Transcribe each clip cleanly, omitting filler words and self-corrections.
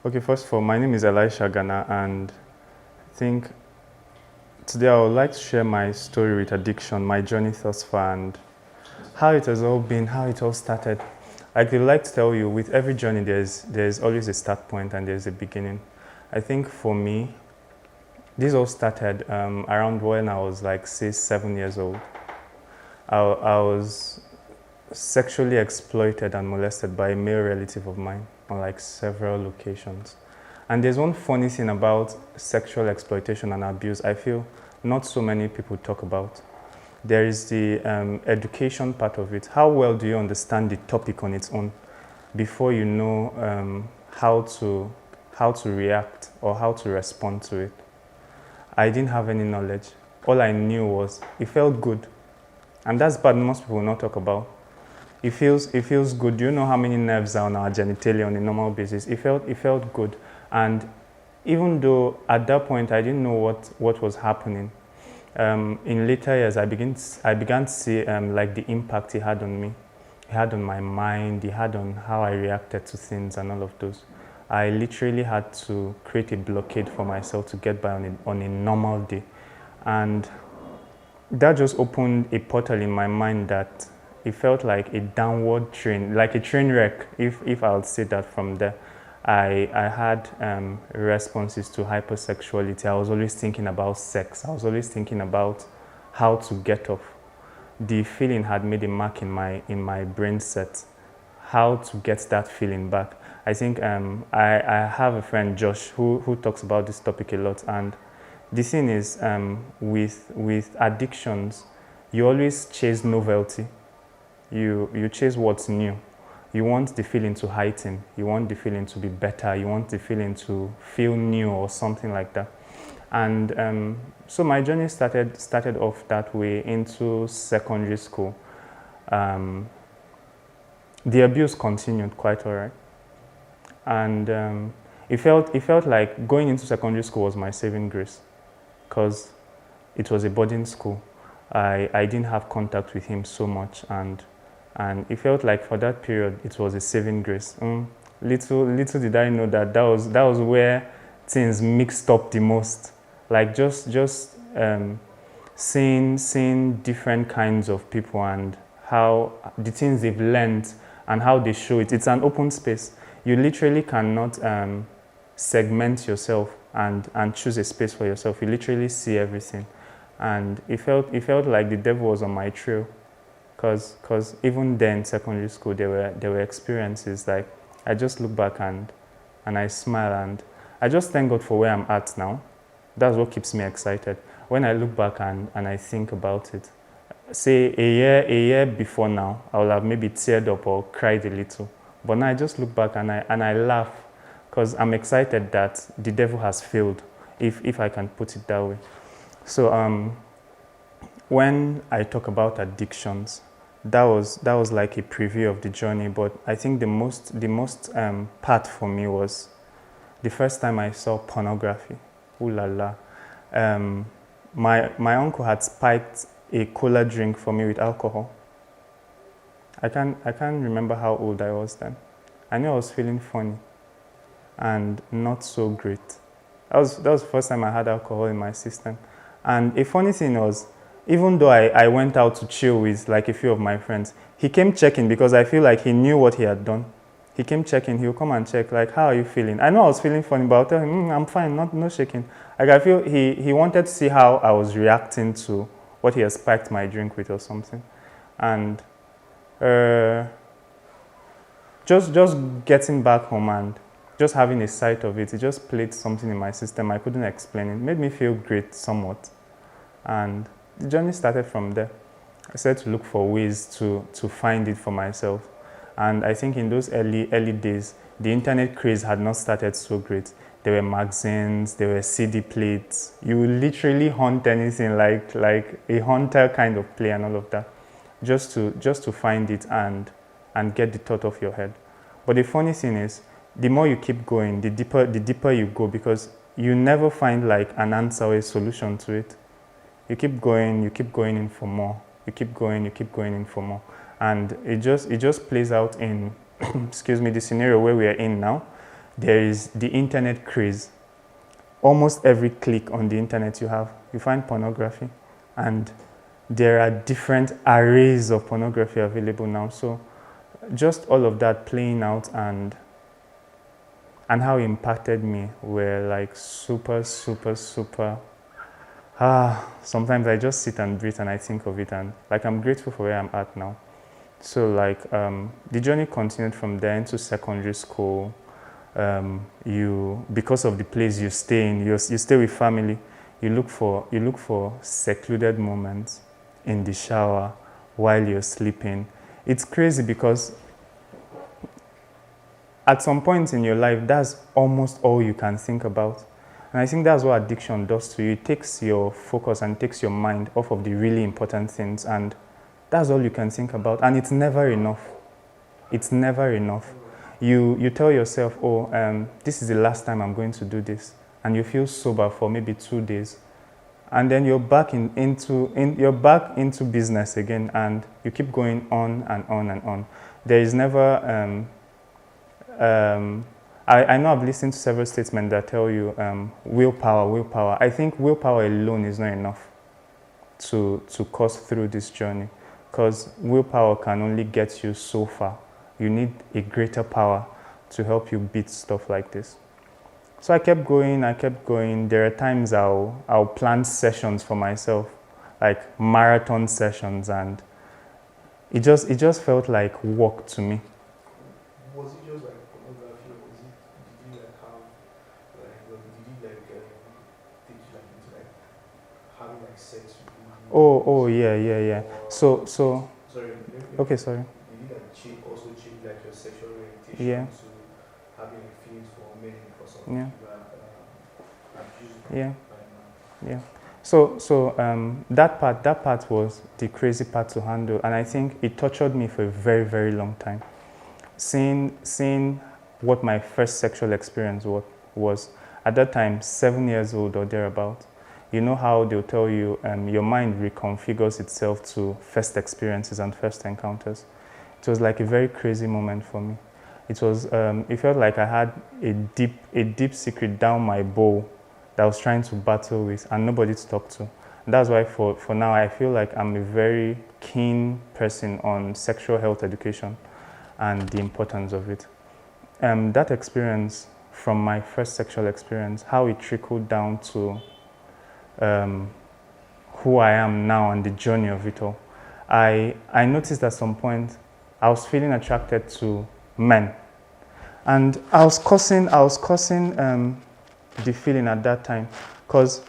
Okay, first of all, my name is ELIJAH Gana, and I think today I would like to share my story with addiction, my journey thus far, and how it has all been, how it all started. I would like to tell you, with every journey, there's always a start point and there's a beginning. I think for me, this all started around when I was like 6, 7 years old. I was sexually exploited and molested by a male relative of mine on like several occasions. And there's one funny thing about sexual exploitation and abuse I feel not so many people talk about. There is the education part of it. How well do you understand the topic on its own before you know how to react or how to respond to it? I didn't have any knowledge. All I knew was it felt good. And that's bad, most people will not talk about. It feels good. Do you know how many nerves are on our genitalia on a normal basis? It felt good. And even though at that point I didn't know what was happening, in later years I began to see like the impact it had on me. It had on my mind, it had on how I reacted to things and all of those. I literally had to create a blockade for myself to get by on a normal day. And that just opened a portal in my mind that it felt like a downward train, like a train wreck, if I would say that from there. I had responses to hypersexuality. I was always thinking about sex. I was always thinking about how to get off. The feeling had made a mark in my brain set. How to get that feeling back. I think I have a friend, Josh, who talks about this topic a lot. And the thing is, with addictions, you always chase novelty. You chase what's new. You want the feeling to heighten. You want the feeling to be better. You want the feeling to feel new or something like that. And so my journey started off that way into secondary school. The abuse continued quite all right. And it felt like going into secondary school was my saving grace, because it was a boarding school. I didn't have contact with him so much, and it felt like for that period it was a saving grace. Little did I know that was where things mixed up the most. Like just seeing different kinds of people and how the things they've learned and how they show it. It's an open space. You literally cannot segment yourself and choose a space for yourself. You literally see everything. And it felt like the devil was on my trail, because even then, secondary school, there were experiences like I just look back and I smile, and I just thank God for where I'm at now. That's what keeps me excited. When I look back and I think about it, say a year before now, I would have maybe teared up or cried a little. But now I just look back and I laugh, because I'm excited that the devil has failed, if I can put it that way. So when I talk about addictions, that was like a preview of the journey. But I think the most part for me was the first time I saw pornography. Ooh la la! My uncle had spiked a cola drink for me with alcohol. I can't remember how old I was then. I knew I was feeling funny and not so great. That was the first time I had alcohol in my system. And a funny thing was, even though I went out to chill with like a few of my friends, he came checking, because I feel like he knew what he had done. He came checking. He'll come and check, like, how are you feeling? I know I was feeling funny, but I'll tell him, I'm fine, no shaking. Like, I feel he wanted to see how I was reacting to what he had spiked my drink with or something. And just getting back home and just having a sight of it, it just played something in my system. I couldn't explain it. It made me feel great somewhat. And the journey started from there. I started to look for ways to find it for myself. And I think in those early days, the internet craze had not started so great. There were magazines, there were CD plates. You would literally hunt anything, like a hunter kind of play and all of that, just to find it and and get the thought off your head. But the funny thing is, the more you keep going, the deeper you go, because you never find like an answer or a solution to it. You keep going in for more. You keep going in for more. And it just plays out in, excuse me, the scenario where we are in now. There is the internet craze. Almost every click on the internet you find pornography. And there are different arrays of pornography available now. So just all of that playing out and how it impacted me were like super. Sometimes I just sit and breathe and I think of it, and like I'm grateful for where I'm at now. So like the journey continued from there into secondary school. Because of the place you stay in, you stay with family. You look for secluded moments in the shower while you're sleeping. It's crazy because at some point in your life, that's almost all you can think about. And I think that's what addiction does to you. It takes your focus and takes your mind off of the really important things, and that's all you can think about. And it's never enough. It's never enough. You tell yourself, this is the last time I'm going to do this, and you feel sober for maybe 2 days, and then you're back into business again, and you keep going on and on and on. There is never I know I've listened to several statements that tell you willpower. I think willpower alone is not enough to course through this journey, because willpower can only get you so far. You need a greater power to help you beat stuff like this. So I kept going. There are times I'll plan sessions for myself, like marathon sessions, and it just felt like work to me. Was it just like pornography, or did you like have did you take you like into like having like sex with people? Yeah. So Sorry. okay, sorry. Did you like also change like your sexual orientation to having like feelings for men because of Yeah. So that part was the crazy part to handle, and I think it tortured me for a very, very long time. Seeing what my first sexual experience was at that time, 7 years old or thereabout. You know how they'll tell you your mind reconfigures itself to first experiences and first encounters. It was like a very crazy moment for me. It felt like I had a deep secret down my bowl that I was trying to battle with, and nobody to talk to. And that's why for now I feel like I'm a very keen person on sexual health education and the importance of it. That experience, from my first sexual experience, how it trickled down to who I am now and the journey of it all. I noticed at some point I was feeling attracted to men, and I was causing the feeling at that time, because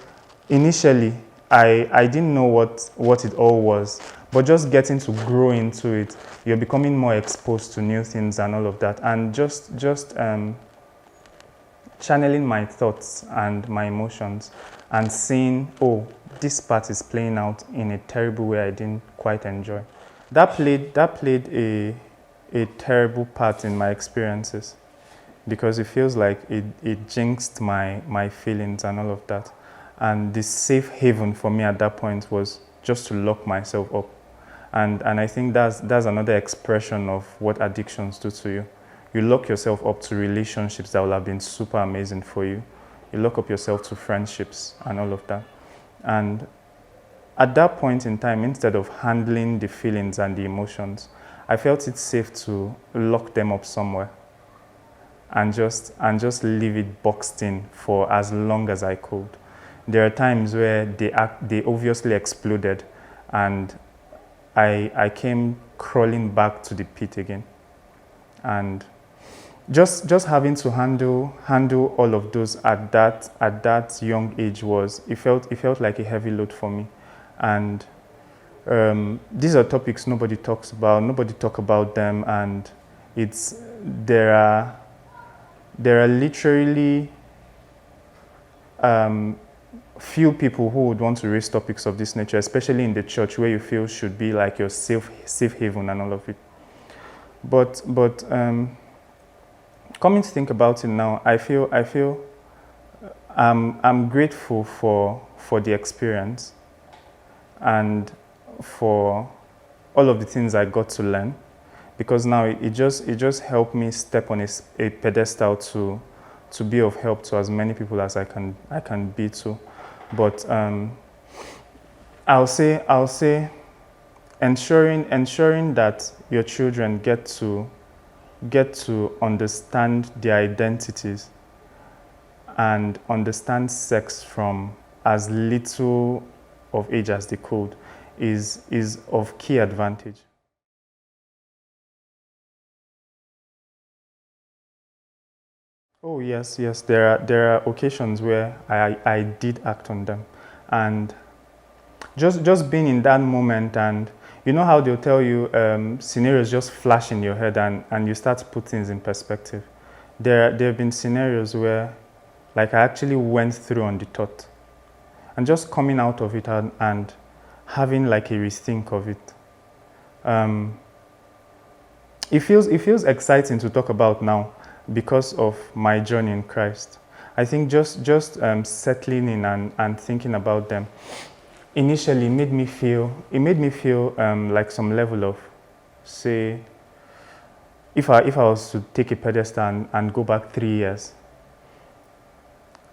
initially I didn't know what it all was, but just getting to grow into it, you're becoming more exposed to new things and all of that, and just channeling my thoughts and my emotions and seeing, this part is playing out in a terrible way I didn't quite enjoy. That played a terrible part in my experiences, because it feels like it jinxed my feelings and all of that. And the safe haven for me at that point was just to lock myself up. And I think that's another expression of what addictions do to you. You lock yourself up to relationships that will have been super amazing for you. You lock up yourself to friendships and all of that. And at that point in time, instead of handling the feelings and the emotions, I felt it safe to lock them up somewhere and just leave it boxed in for as long as I could. There are times where they obviously exploded, and I came crawling back to the pit again. And just having to handle all of those at that young age it felt like a heavy load for me. And these are topics nobody talks about. Nobody talk about them, and there are literally few people who would want to raise topics of this nature, especially in the church, where you feel should be like your safe haven and all of it. but coming to think about it now, I feel I'm grateful for the experience and for all of the things I got to learn, because now it just helped me step on a pedestal to be of help to as many people as I can be to. But I'll say ensuring that your children get to understand their identities and understand sex from as little of age as they could is of key advantage. Oh yes, there are occasions where I did act on them, and just being in that moment, and you know how they'll tell you scenarios just flash in your head, and you start to put things in perspective. There have been scenarios where like I actually went through on the thought, and just coming out of it and having like a rethink of it. It feels exciting to talk about now because of my journey in Christ. I think just settling in and thinking about them initially made me feel like some level of, say, if I was to take a pedestal and go back 3 years,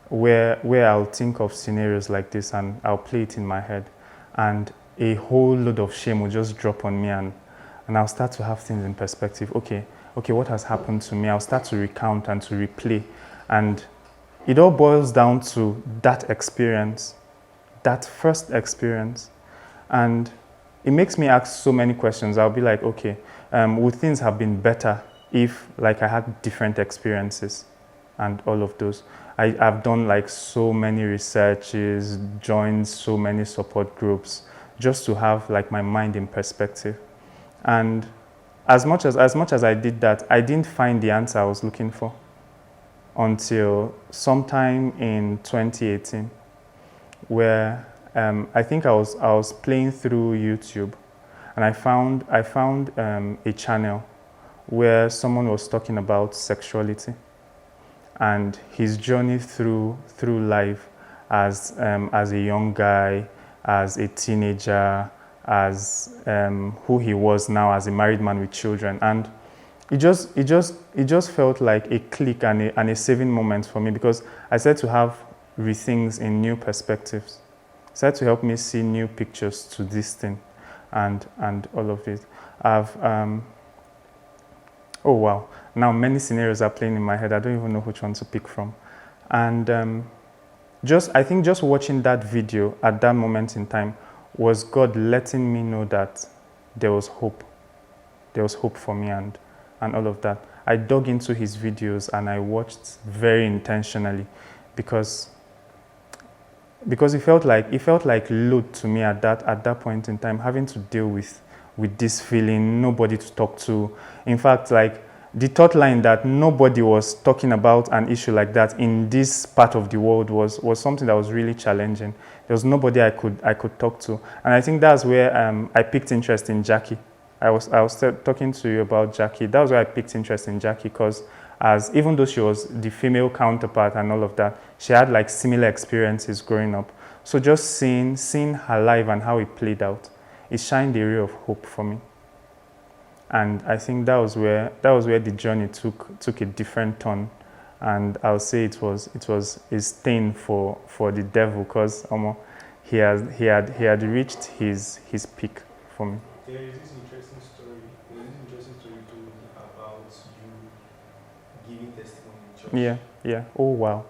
where I'll think of scenarios like this and I'll play it in my head, and a whole load of shame will just drop on me, and I'll start to have things in perspective. Okay, what has happened to me? I'll start to recount and to replay, and it all boils down to that experience, that first experience, and it makes me ask so many questions. I'll be like, okay, would things have been better if like I had different experiences and all of those? I've done like so many researches, joined so many support groups, just to have like my mind in perspective. And as much as I did that, I didn't find the answer I was looking for until sometime in 2018, where I think I was playing through YouTube, and I found a channel where someone was talking about sexuality and his journey through life as a young guy, as a teenager, as who he was now as a married man with children. And it just felt like a click and a saving moment for me, because I started to have rethings in new perspectives. It started to help me see new pictures to this thing and all of it. Oh wow, now many scenarios are playing in my head. I don't even know which one to pick from. And I think just watching that video at that moment in time was God letting me know that there was hope. There was hope for me and all of that. I dug into his videos and I watched very intentionally, because it felt like load to me at that point in time, having to deal with this feeling, nobody to talk to. In fact, like the thought line that nobody was talking about an issue like that in this part of the world was something that was really challenging. There was nobody I could talk to, and I think that's where I picked interest in Jackie. I was talking to you about Jackie. That was where I picked interest in Jackie, because even though she was the female counterpart and all of that, she had like similar experiences growing up. So just seeing her life and how it played out, it shined a ray of hope for me. And I think that was where the journey took a different turn, and I'll say it was a stain for the devil, because he had reached his peak for me. There is this interesting story. Told about you giving testimony in church. Yeah. Oh wow.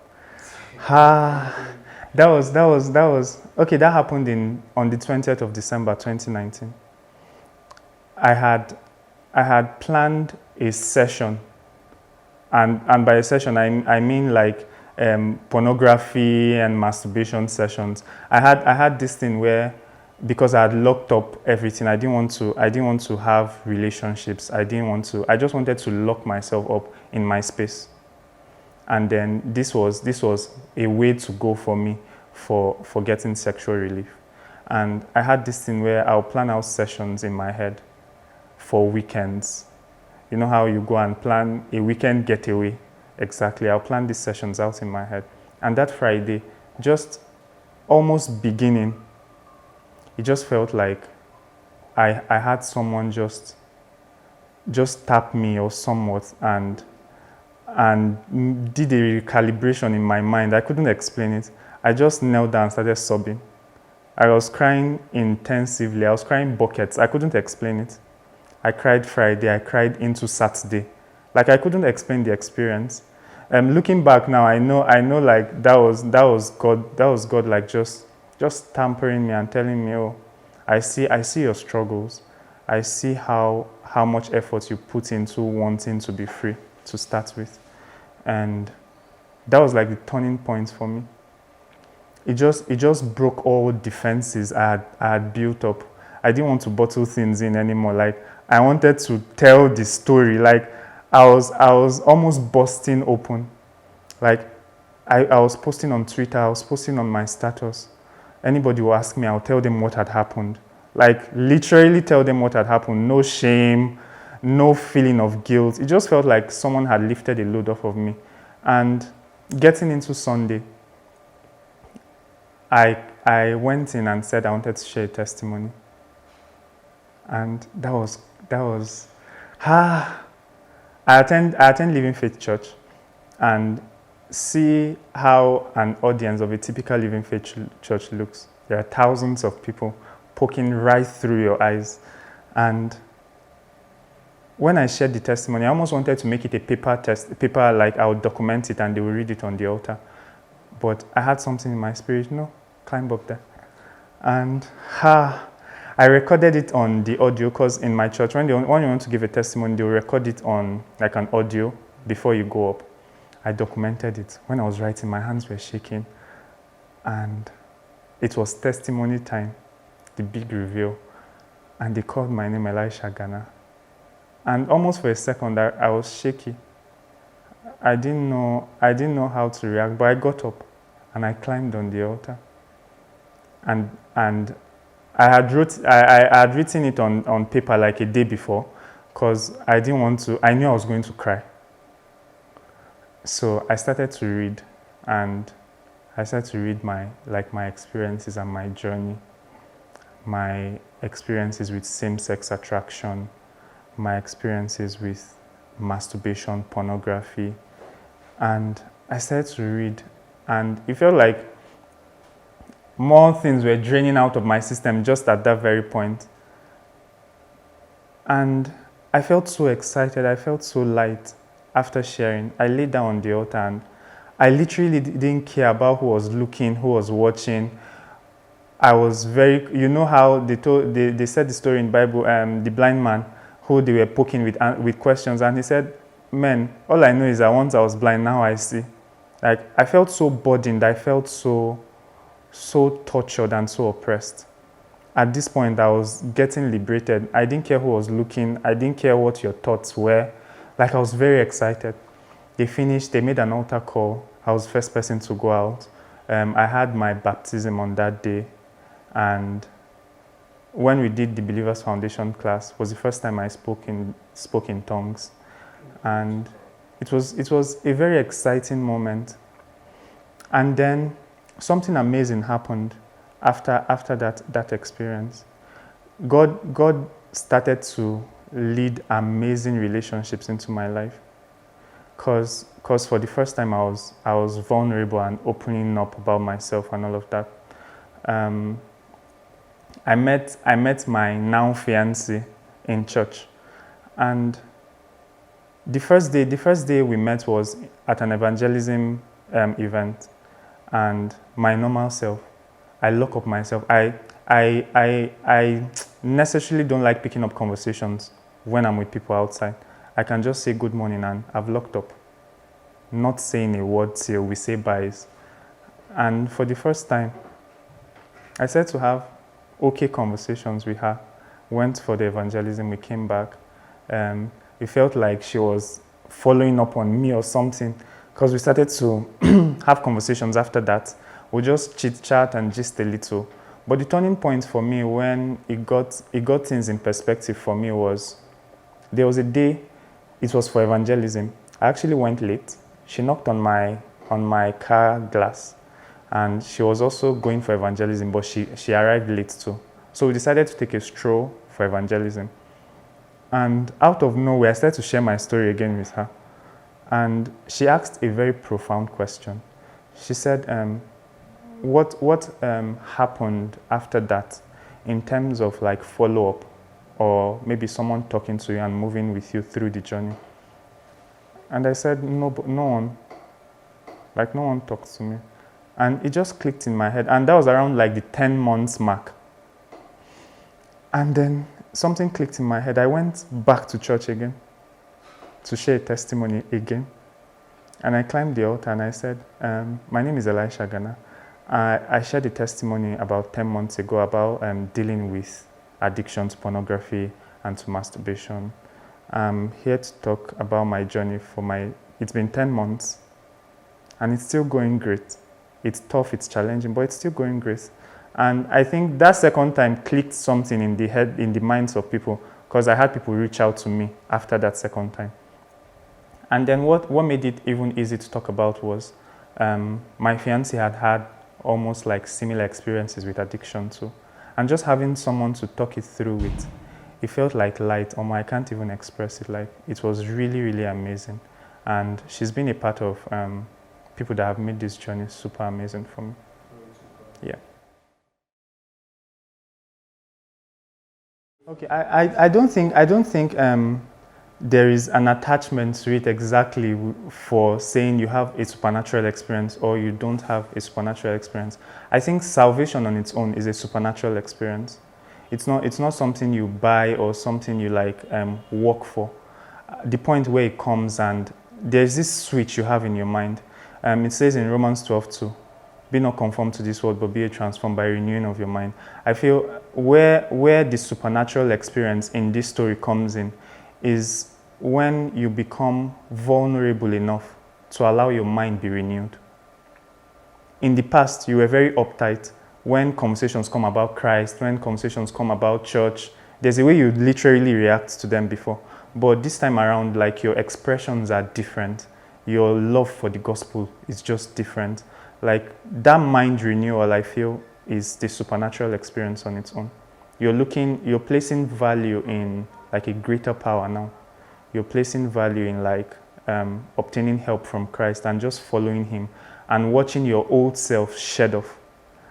That was okay. That happened on the 20th of December 2019. I had planned a session, and by a session I mean like pornography and masturbation sessions. I had this thing where, because I had locked up everything, I didn't want to have relationships. I just wanted to lock myself up in my space. And then this was a way to go for me for getting sexual relief. And I had this thing where I'll plan out sessions in my head for weekends, you know how you go and plan a weekend getaway. Exactly, I'll plan these sessions out in my head. And that Friday, just almost beginning, it just felt like I had someone just tap me or somewhat and did a recalibration in my mind. I couldn't explain it. I just knelt down and started sobbing. I was crying intensively. I was crying buckets. I couldn't explain it. I cried Friday. I cried into Saturday. Like I couldn't explain the experience. Looking back now, I know like that was God. That was God like just tampering me and telling me, oh, I see your struggles. I see how much effort you put into wanting to be free to start with. And that was like the turning point for me. It just broke all defenses I had built up. I didn't want to bottle things in anymore. Like I wanted to tell the story. Like I was almost busting open. Like I was posting on Twitter, I was posting on my status. Anybody will ask me, I'll tell them what had happened. Like literally tell them what had happened. No shame, no feeling of guilt. It just felt like someone had lifted a load off of me. And getting into Sunday, I went in and said I wanted to share a testimony. And that was I attend Living Faith Church and see how an audience of a typical Living Faith church looks. There are thousands of people poking right through your eyes. And when I shared the testimony, I almost wanted to make it a paper like I would document it and they will read it on the altar. But I had something in my spirit, no, climb up there. And I recorded it on the audio because in my church, when you want to give a testimony, they'll record it on like an audio before you go up. I documented it. When I was writing, my hands were shaking. And it was testimony time, the big reveal. And they called my name ELIJAH GANA. And almost for a second, I was shaky. I didn't know how to react, but I got up and I climbed on the altar. And I had written it on paper like a day before because I knew I was going to cry. So I started to read and I started to read my experiences and my journey, my experiences with same-sex attraction, my experiences with masturbation, pornography, and I started to read and it felt like more things were draining out of my system just at that very point. And I felt so excited, I felt so light after sharing. I laid down on the altar and I literally didn't care about who was looking, who was watching. I was you know how they said the story in the Bible, the blind man who they were poking with questions, and he said, "Man, all I know is that once I was blind, now I see." Like I felt so burdened, I felt so tortured and so oppressed. At this point, I was getting liberated. I didn't care who was looking. I didn't care what your thoughts were. Like I was very excited. They finished, they made an altar call. I was the first person to go out. I had my baptism on that day. And when we did the Believers Foundation class, was the first time I spoke in tongues. And it was a very exciting moment. And then something amazing happened after that experience. God started to lead amazing relationships into my life. Cause for the first time I was vulnerable and opening up about myself and all of that. I met my now fiancé in church, and the first day we met was at an evangelism event, and my normal self, I lock up myself. I necessarily don't like picking up conversations when I'm with people outside. I can just say good morning and I've locked up, not saying a word till we say byes. And for the first time, I said to have okay conversations with her. Went for the evangelism, we came back. It felt like she was following up on me or something, because we started to have conversations after that. We just chit-chat and just a little. But the turning point for me when it got things in perspective for me was, there was a day It was for evangelism. I actually went late. She knocked on my car glass, and she was also going for evangelism, but she arrived late too. So we decided to take a stroll for evangelism. And out of nowhere, I started to share my story again with her. And she asked a very profound question. She said, what happened after that in terms of like follow-up, or maybe someone talking to you and moving with you through the journey? And I said, no one talks to me. And it just clicked in my head. And that was around like the 10 months mark. And then something clicked in my head. I went back to church again to share a testimony again. And I climbed the altar and I said, my name is ELIJAH GANA. I shared a testimony about 10 months ago about dealing with addiction to pornography and to masturbation. I'm here to talk about my journey it's been 10 months and it's still going great. It's tough, it's challenging, but it's still going great. And I think that second time clicked something in the minds of people, because I had people reach out to me after that second time. And then what made it even easy to talk about was my fiancé had almost like similar experiences with addiction too. And just having someone to talk it through with, it felt like light. I can't even express it. Like, it was really, really amazing. And she's been a part of people that have made this journey super amazing for me. Yeah. Okay, I don't think there is an attachment to it exactly for saying you have a supernatural experience or you don't have a supernatural experience. I think salvation on its own is a supernatural experience. It's not something you buy or something you like work for. The point where it comes and there's this switch you have in your mind. It says in Romans 12:2, be not conformed to this world, but be transformed by renewing of your mind. I feel where the supernatural experience in this story comes in is when you become vulnerable enough to allow your mind be renewed. In the past, you were very uptight. When conversations come about Christ, when conversations come about church, there's a way you literally react to them before. But this time around, like, your expressions are different. Your love for the gospel is just different. Like, that mind renewal, I feel, is the supernatural experience on its own. You're placing value in like a greater power now. You're placing value in like obtaining help from Christ and just following him and watching your old self shed off.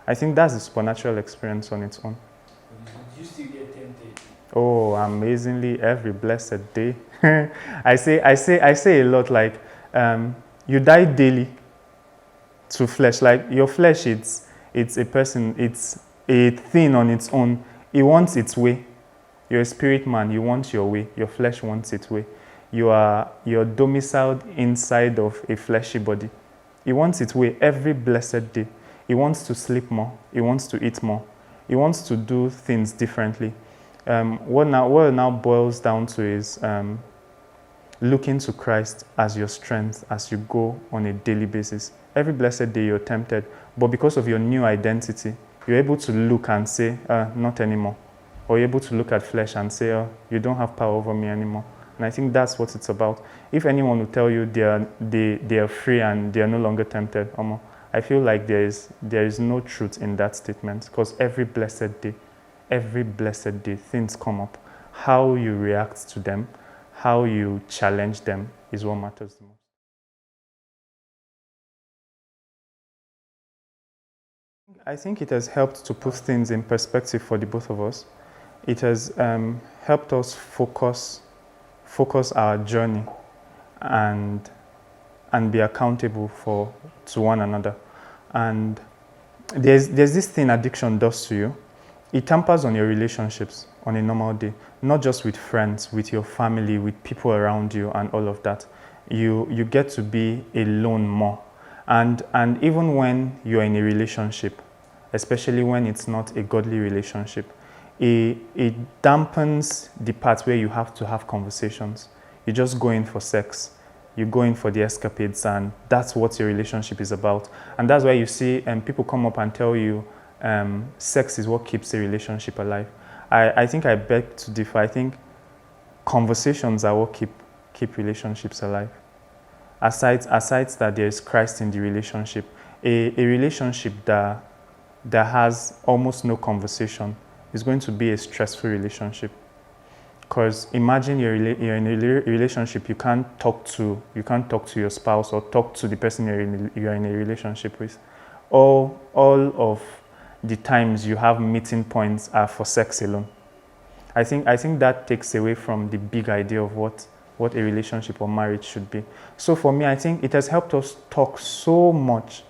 I think that's the supernatural experience on its own. Do you still get tempted? Oh, amazingly, every blessed day. I say a lot, like, you die daily to flesh. Like, your flesh, it's a person, it's a thing on its own. It wants its way. You're a spirit man, you want your way. Your flesh wants its way. You're domiciled inside of a fleshy body. It wants its way every blessed day. It wants to sleep more. It wants to eat more. It wants to do things differently. What it now boils down to is looking to Christ as your strength as you go on a daily basis. Every blessed day you're tempted, but because of your new identity, you're able to look and say, not anymore. Or you're able to look at flesh and say, you don't have power over me anymore. And I think that's what it's about. If anyone will tell you they are free and they are no longer tempted, I feel like there is no truth in that statement, because every blessed day, things come up. How you react to them, how you challenge them is what matters the most. I think it has helped to put things in perspective for the both of us. It has helped us focus our journey and be accountable to one another. And there's this thing addiction does to you. It tampers on your relationships on a normal day, not just with friends, with your family, with people around you and all of that. You get to be alone more. And even when you're in a relationship, especially when it's not a godly relationship, it dampens the part where you have to have conversations. You just go in for sex. You go in for the escapades, and that's what your relationship is about. And that's why you see people come up and tell you sex is what keeps a relationship alive. I think I beg to differ. I think conversations are what keep keep relationships alive. Aside that there is Christ in the relationship, a relationship that has almost no conversation is going to be a stressful relationship. Because imagine you're in a relationship, you can't talk to your spouse or talk to the person you're in a relationship with. All of the times you have meeting points are for sex alone. I think that takes away from the big idea of what a relationship or marriage should be. So for me, I think it has helped us talk so much.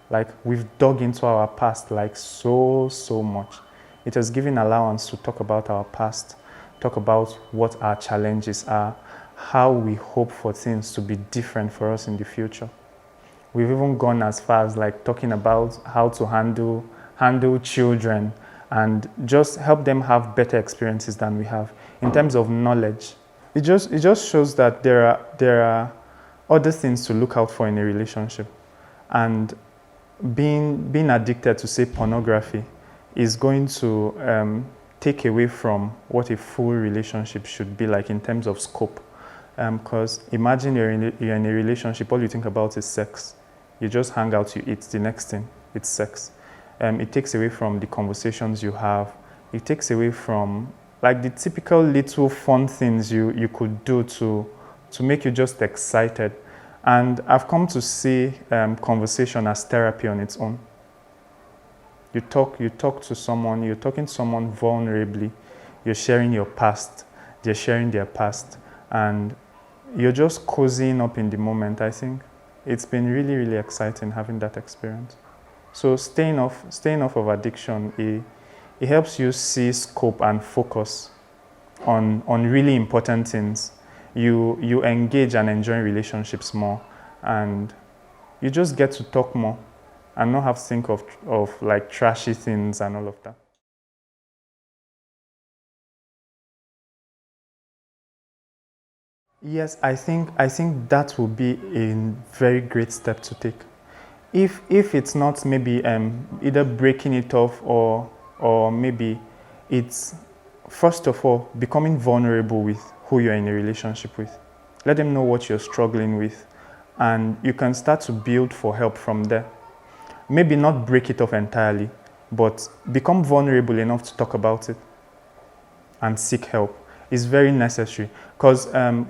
Like, we've dug into our past like so much. It has given allowance to talk about our past, talk about what our challenges are, how we hope for things to be different for us in the future. We've even gone as far as like talking about how to handle children and just help them have better experiences than we have in terms of knowledge. It just shows that there are other things to look out for in a relationship, and being addicted to, say, pornography is going to take away from what a full relationship should be like in terms of scope. Because imagine you're in a relationship, all you think about is sex. You just hang out, you eat, the next thing, it's sex. It takes away from the conversations you have. It takes away from like the typical little fun things you could do to make you just excited. And I've come to see conversation as therapy on its own. You talk to someone, you're talking to someone vulnerably, you're sharing your past, they're sharing their past, and you're just cozying up in the moment. I think it's been really, really exciting having that experience. So staying off of addiction, it helps you see scope and focus on really important things. You engage and enjoy relationships more, and you just get to talk more and not have to think of like trashy things and all of that. Yes, I think that will be a very great step to take. If it's not maybe either breaking it off or maybe it's, first of all, becoming vulnerable with who you're in a relationship with. Let them know what you're struggling with, and you can start to build for help from there. Maybe not break it off entirely, but become vulnerable enough to talk about it and seek help is very necessary. Because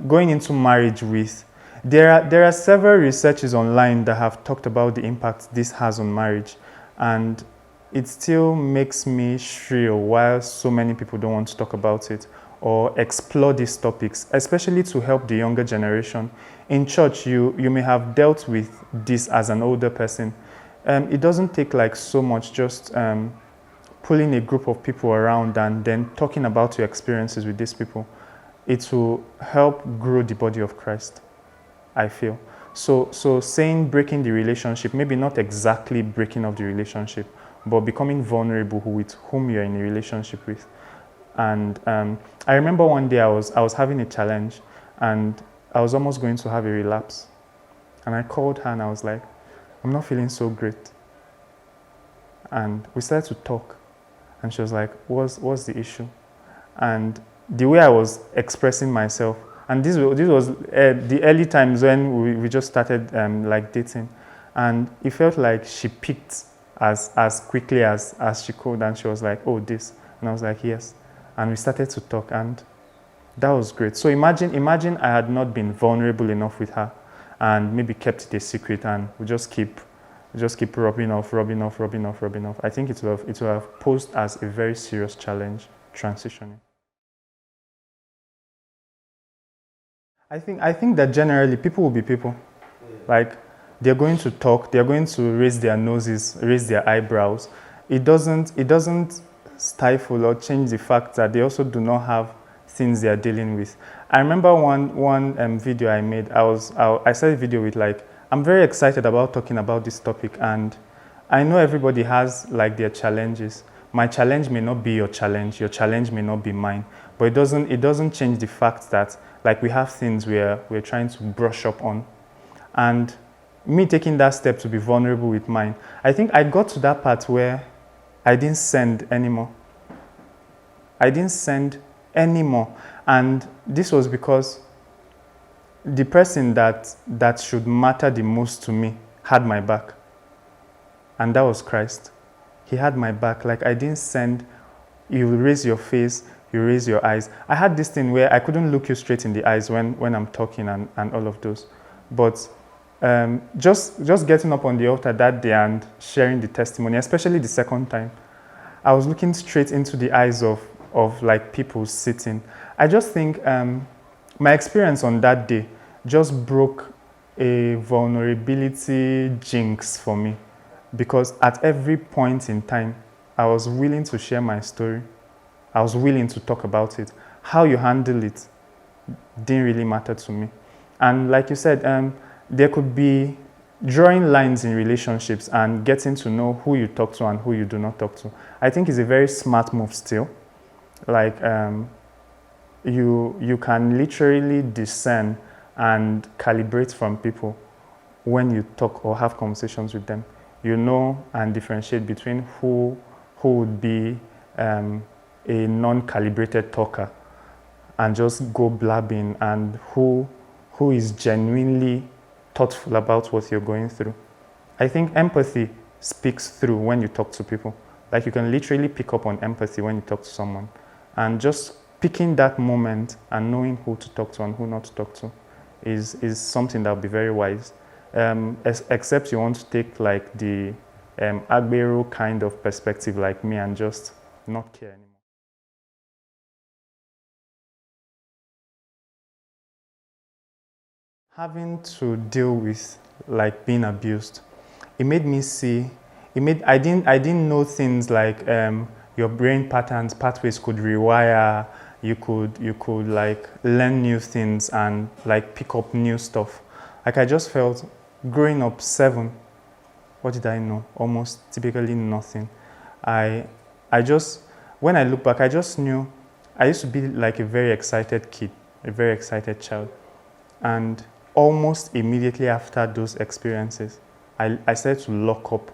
going into marriage with, there are several researches online that have talked about the impact this has on marriage, and it still makes me shrill why so many people don't want to talk about it or explore these topics, especially to help the younger generation. In church, you may have dealt with this as an older person. It doesn't take like so much, just pulling a group of people around and then talking about your experiences with these people. It will help grow the body of Christ, I feel. So saying breaking the relationship, maybe not exactly breaking off the relationship, but becoming vulnerable with whom you're in a relationship with. And I remember one day I was having a challenge, and I was almost going to have a relapse. And I called her and I was like, I'm not feeling so great. And we started to talk. And she was like, what's the issue? And the way I was expressing myself, and this was the early times when we just started like dating, and it felt like she picked as quickly as she could, and she was like, oh, this. And I was like, yes. And we started to talk, and that was great. So imagine I had not been vulnerable enough with her and maybe kept it a secret, and we just keep rubbing off. I think it will have posed as a very serious challenge transitioning. I think that generally people will be people. Like, they're going to talk, they're going to raise their noses, raise their eyebrows. It doesn't stifle or change the fact that they also do not have things they're dealing with. I remember one video I made. I started a video with like, I'm very excited about talking about this topic, and I know everybody has like their challenges. My challenge may not be your challenge may not be mine, but it doesn't change the fact that like we have things we're trying to brush up on. And me taking that step to be vulnerable with mine, I think I got to that part where I didn't send anymore. And this was because the person that should matter the most to me had my back, and that was Christ. He had my back. Like, I didn't send, you raise your face, you raise your eyes. I had this thing where I couldn't look you straight in the eyes when I'm talking and all of those. But just getting up on the altar that day and sharing the testimony, especially the second time, I was looking straight into the eyes of like people sitting. I just think my experience on that day just broke a vulnerability jinx for me, because at every point in time, I was willing to share my story. I was willing to talk about it. How you handle it didn't really matter to me. And like you said, there could be drawing lines in relationships and getting to know who you talk to and who you do not talk to. I think is a very smart move still. Like, you can literally discern and calibrate from people when you talk or have conversations with them. You know and differentiate between who would be a non-calibrated talker and just go blabbing, and who is genuinely thoughtful about what you're going through. I think empathy speaks through when you talk to people. Like, you can literally pick up on empathy when you talk to someone, and just picking that moment and knowing who to talk to and who not to talk to is something that will be very wise. Except you want to take like the Agbero kind of perspective like me and just not care anymore. Having to deal with like being abused, it made me see, I didn't know things like your brain patterns, pathways could rewire, you could like learn new things and like pick up new stuff. Like, I just felt growing up 7, what did I know? Almost typically nothing. I just, when I look back, I just knew I used to be like a very excited kid, a very excited child. And almost immediately after those experiences, I started to lock up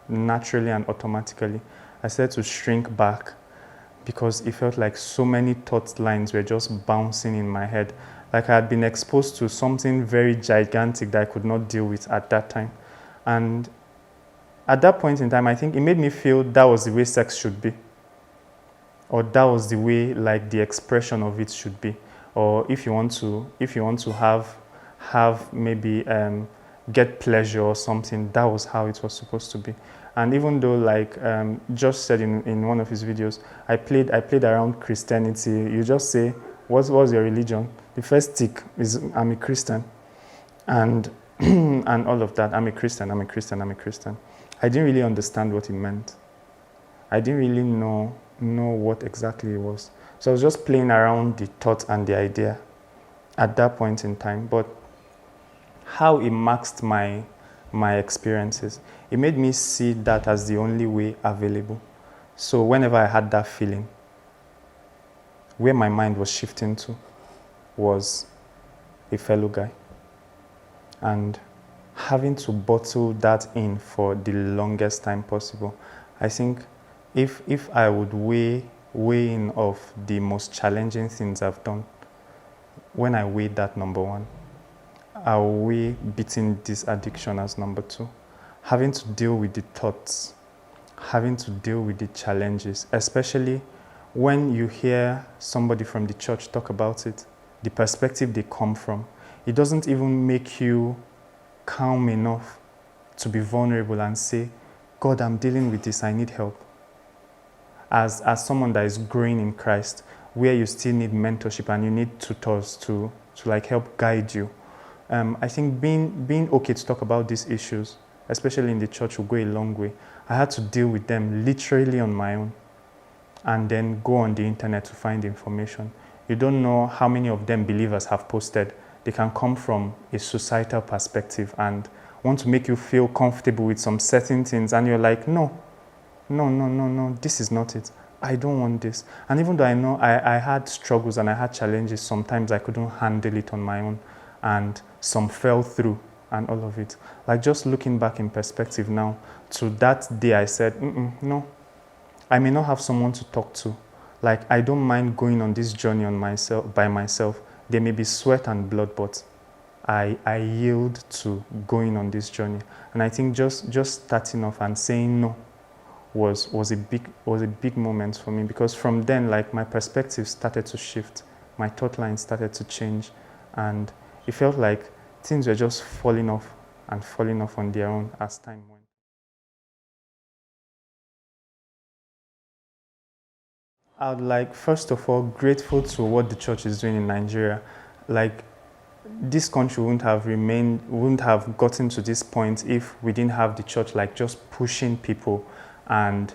naturally and automatically. I started to shrink back because it felt like so many thought lines were just bouncing in my head. Like, I had been exposed to something very gigantic that I could not deal with at that time. And at that point in time, I think it made me feel that was the way sex should be. Or that was the way, like, the expression of it should be. Or if you want to have maybe get pleasure or something, that was how it was supposed to be. And even though, like Josh said in one of his videos, I played around Christianity. You just say, what's your religion? The first tick is, I'm a Christian. And and all of that, I'm a Christian. I didn't really understand what it meant. I didn't really know what exactly it was. So I was just playing around the thought and the idea at that point in time. But how it masked my experiences, it made me see that as the only way available. So whenever I had that feeling, where my mind was shifting to was a fellow guy. And having to bottle that in for the longest time possible. I think if I would weigh in of the most challenging things I've done, when I weighed that number 1, I'll weigh beating this addiction as number 2. Having to deal with the thoughts, having to deal with the challenges, especially when you hear somebody from the church talk about it, the perspective they come from, it doesn't even make you calm enough to be vulnerable and say, God, I'm dealing with this, I need help. As someone that is growing in Christ, where you still need mentorship and you need tutors to like help guide you. I think being okay to talk about these issues, especially in the church, will go a long way. I had to deal with them literally on my own and then go on the internet to find information. You don't know how many of them believers have posted. They can come from a societal perspective and want to make you feel comfortable with some certain things, and you're like, no, this is not it. I don't want this. And even though I know I had struggles and I had challenges, sometimes I couldn't handle it on my own, and some fell through and all of it. Like, just looking back in perspective now, to that day I said, no, I may not have someone to talk to. Like, I don't mind going on this journey by myself. There may be sweat and blood, but I yield to going on this journey. And I think just starting off and saying no was a big moment for me, because from then, like, my perspective started to shift, my thought line started to change, and it felt like things were just falling off on their own as time went. I would like, first of all, grateful to what the church is doing in Nigeria. Like, this country wouldn't have gotten to this point if we didn't have the church, like, just pushing people in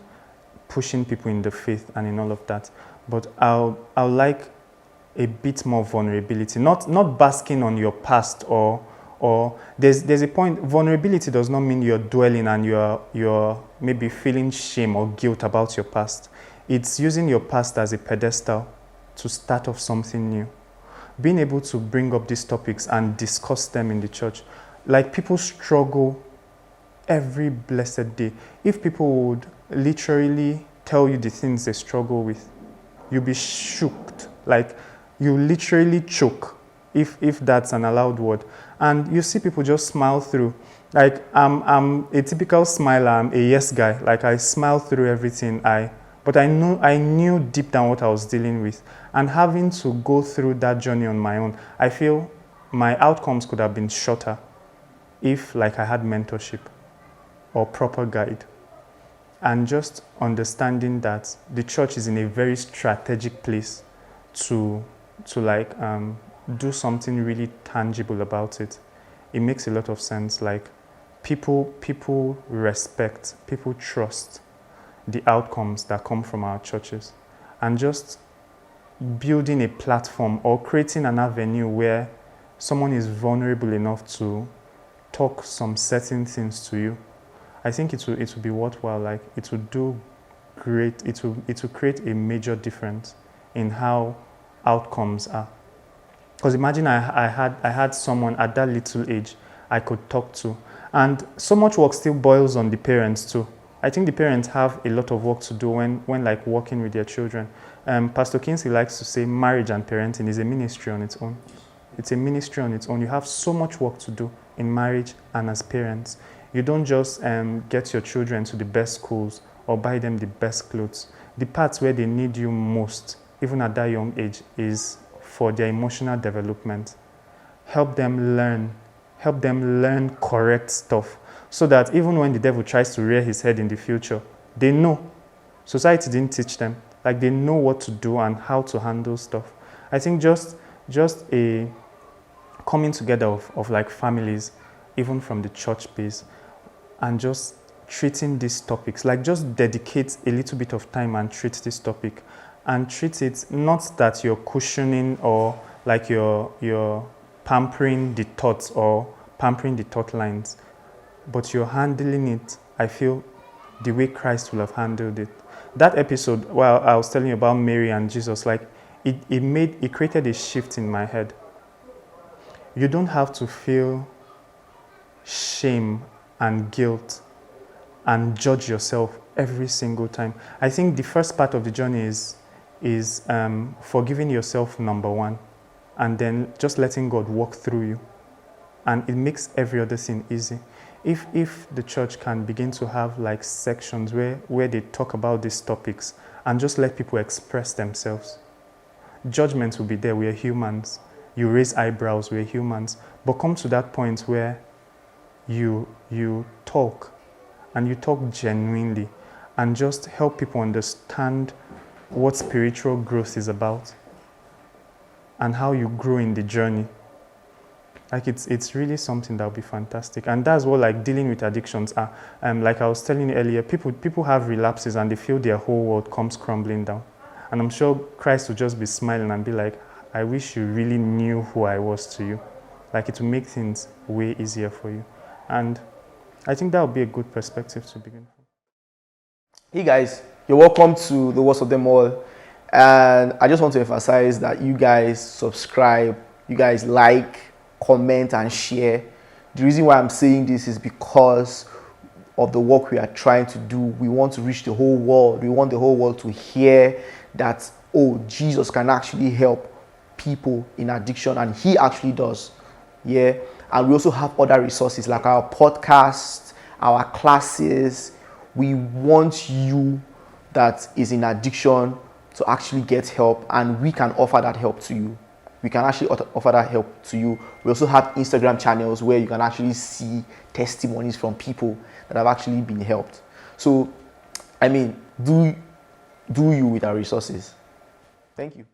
the faith and in all of that. But I'll like a bit more vulnerability, not basking on your past, or there's a point. Vulnerability does not mean you're dwelling and you're maybe feeling shame or guilt about your past. It's using your past as a pedestal to start off something new. Being able to bring up these topics and discuss them in the church. Like, people struggle every blessed day. If people would literally tell you the things they struggle with, you'll be shocked. Like, you literally choke, if that's an allowed word. And you see people just smile through. Like, I'm a typical smiler. I'm a yes guy. Like, I smile through everything. But I knew deep down what I was dealing with. And having to go through that journey on my own, I feel my outcomes could have been shorter if, like, I had mentorship or proper guide. And just understanding that the church is in a very strategic place to do something really tangible about it. It makes a lot of sense. Like, people respect, people trust the outcomes that come from our churches. And just building a platform or creating an avenue where someone is vulnerable enough to talk some certain things to you, I think it will be worthwhile. Like, it will do great. It will create a major difference in how outcomes are. Because imagine I had someone at that little age I could talk to, and so much work still boils on the parents too. I think the parents have a lot of work to do when like working with their children. Pastor Kingsley likes to say marriage and parenting is a ministry on its own. It's a ministry on its own. You have so much work to do in marriage and as parents. You don't just get your children to the best schools or buy them the best clothes. The parts where they need you most, even at that young age, is for their emotional development. Help them learn correct stuff, so that even when the devil tries to rear his head in the future, they know. Society didn't teach them. Like, they know what to do and how to handle stuff. I think just a coming together of like families, even from the church base, and just treating these topics, like, just dedicate a little bit of time and treat this topic, and treat it not that you're cushioning or like you're pampering the thoughts or pampering the thought lines, but you're handling it, I feel, the way Christ will have handled it. That episode, while I was telling you about Mary and Jesus, like, it created a shift in my head. You don't have to feel shame and guilt and judge yourself every single time. I think the first part of the journey is forgiving yourself, number one, and then just letting God walk through you. And it makes every other thing easy. If the church can begin to have like sections where they talk about these topics and just let people express themselves. Judgment will be there. We are humans. You raise eyebrows. We are humans. But come to that point where you talk, and you talk genuinely, and just help people understand what spiritual growth is about and how you grow in the journey. Like, it's really something that would be fantastic. And that's what, like, dealing with addictions are. Like I was telling you earlier, people have relapses and they feel their whole world comes crumbling down. And I'm sure Christ will just be smiling and be like, I wish you really knew who I was to you. Like, it will make things way easier for you. And I think that would be a good perspective to begin from. Hey guys, you're welcome to the Worst of Them All. And I just want to emphasize that you guys subscribe, you guys like, comment and share. The reason why I'm saying this is because of the work we are trying to do. We want to reach the whole world. We want the whole world to hear that, oh, Jesus can actually help people in addiction, and he actually does. Yeah, and we also have other resources like our podcast, our classes. We want you that is in addiction to actually get help, and we can offer that help to you. We can actually offer that help to you. We also have Instagram channels where you can actually see testimonies from people that have actually been helped. So, I mean, do you with our resources. Thank you.